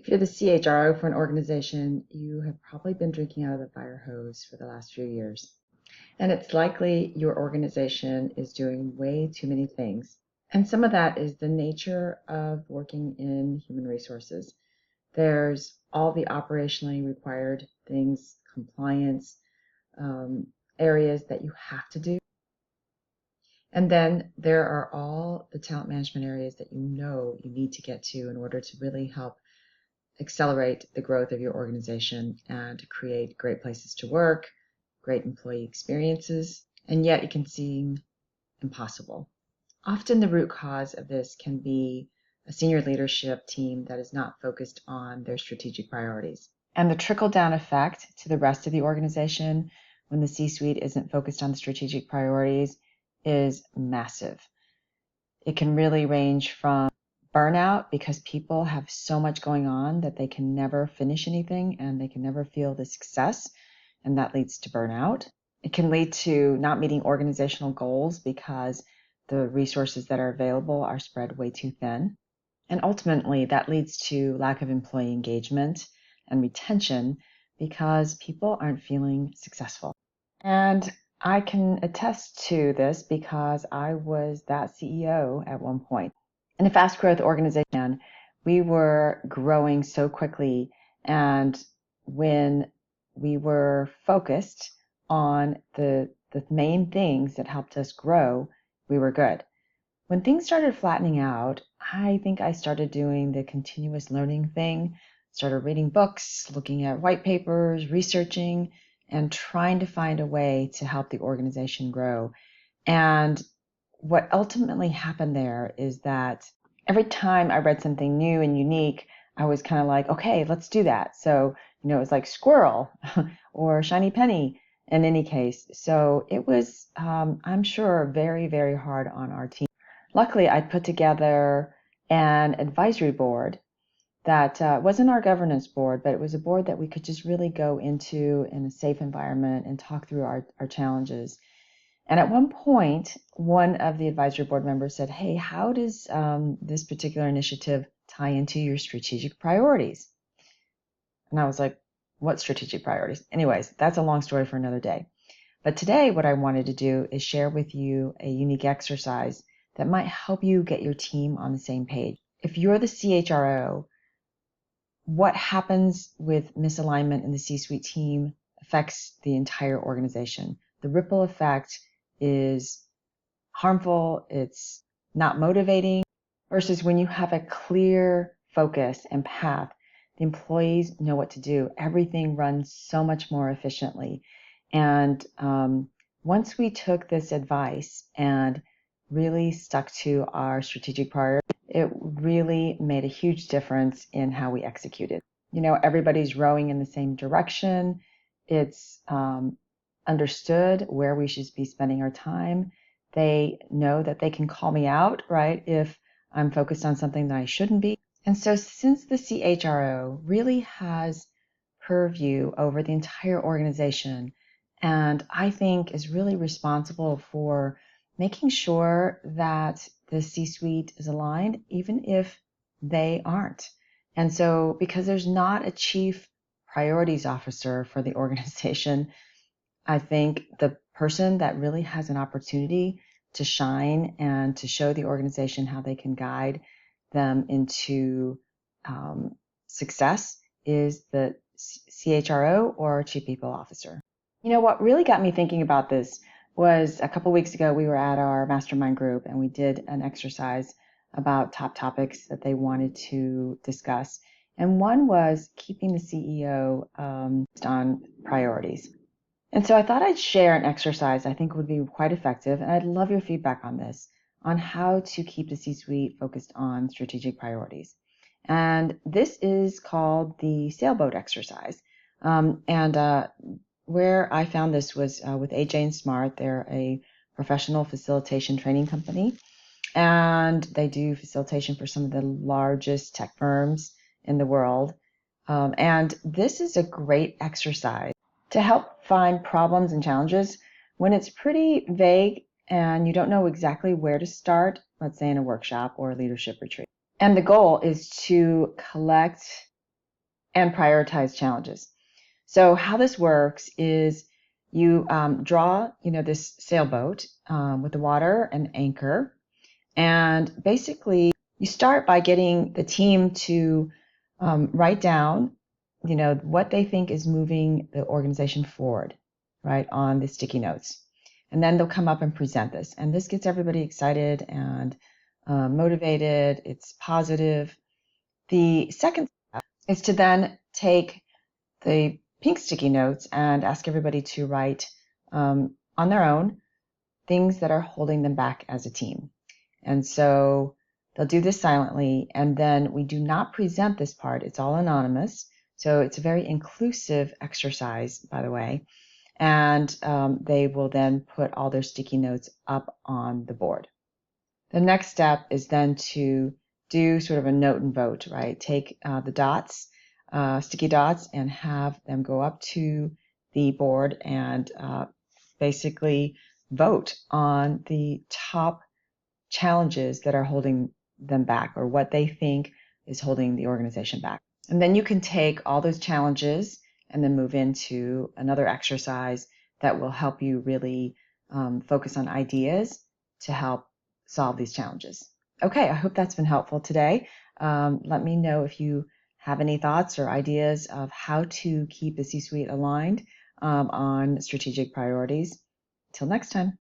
If you're the CHRO for an organization, you have probably been drinking out of the fire hose for the last few years. And it's likely your organization is doing way too many things. And some of that is the nature of working in human resources. There's all the operationally required things, compliance, areas that you have to do. And then there are all the talent management areas that you know you need to get to in order to really help accelerate the growth of your organization and create great places to work, great employee experiences, and yet it can seem impossible. Often the root cause of this can be a senior leadership team that is not focused on their strategic priorities. And the trickle-down effect to the rest of the organization when the C-suite isn't focused on the strategic priorities is massive. It can really range from burnout because people have so much going on that they can never finish anything and they can never feel the success, and that leads to burnout. It can lead to not meeting organizational goals because the resources that are available are spread way too thin. And ultimately, that leads to lack of employee engagement and retention because people aren't feeling successful. And I can attest to this because I was that CEO at one point. In a fast growth organization, we were growing so quickly, and when we were focused on the main things that helped us grow, we were good. When things started flattening out, I think I started doing the continuous learning thing, started reading books, looking at white papers, researching, and trying to find a way to help the organization grow. And what ultimately happened there is that every time I read something new and unique, I was kind of like, okay, let's do that. So, it was like squirrel or shiny penny in any case. So it was, I'm sure, very, very hard on our team. Luckily, I put together an advisory board that wasn't our governance board, but it was a board that we could just really go into in a safe environment and talk through our challenges. And at one point, one of the advisory board members said, hey, how does this particular initiative tie into your strategic priorities? And I was like, what strategic priorities? Anyways, that's a long story for another day. But today, what I wanted to do is share with you a unique exercise that might help you get your team on the same page. If you're the CHRO, what happens with misalignment in the C-suite team affects the entire organization. The ripple effect is harmful, it's not motivating, versus when you have a clear focus and path, the employees know what to do. Everything runs so much more efficiently. And once we took this advice and really stuck to our strategic priorities, it really made a huge difference in how we executed. Everybody's rowing in the same direction. It's understood where we should be spending our time. They know that they can call me out, right, if I'm focused on something that I shouldn't be. And so since the CHRO really has purview over the entire organization, and I think is really responsible for making sure that the C-suite is aligned, even if they aren't. And so because there's not a chief priorities officer for the organization, I think the person that really has an opportunity to shine and to show the organization how they can guide them into success is the CHRO or Chief People Officer. What really got me thinking about this was a couple weeks ago, we were at our mastermind group and we did an exercise about top topics that they wanted to discuss. And one was keeping the CEO on priorities. And so I thought I'd share an exercise I think would be quite effective, and I'd love your feedback on this, on how to keep the C-suite focused on strategic priorities. And this is called the sailboat exercise. Where I found this was with AJ and Smart. They're a professional facilitation training company, and they do facilitation for some of the largest tech firms in the world. And this is a great exercise to help find problems and challenges when it's pretty vague and you don't know exactly where to start, let's say in a workshop or a leadership retreat. And the goal is to collect and prioritize challenges. So how this works is you draw, this sailboat with the water and anchor, and basically you start by getting the team to write down, what they think is moving the organization forward, right, on the sticky notes. And then they'll come up and present this. And this gets everybody excited and motivated. It's positive. The second step is to then take the pink sticky notes and ask everybody to write on their own things that are holding them back as a team. And so they'll do this silently, and then we do not present this part. It's all anonymous. So it's a very inclusive exercise, by the way. And they will then put all their sticky notes up on the board. The next step is then to do sort of a note and vote, right? Take the dots, sticky dots, and have them go up to the board and basically vote on the top challenges that are holding them back, or what they think is holding the organization back. And then you can take all those challenges and then move into another exercise that will help you really focus on ideas to help solve these challenges. Okay, I hope that's been helpful today. Let me know if you have any thoughts or ideas of how to keep the C-suite aligned on strategic priorities. Till next time.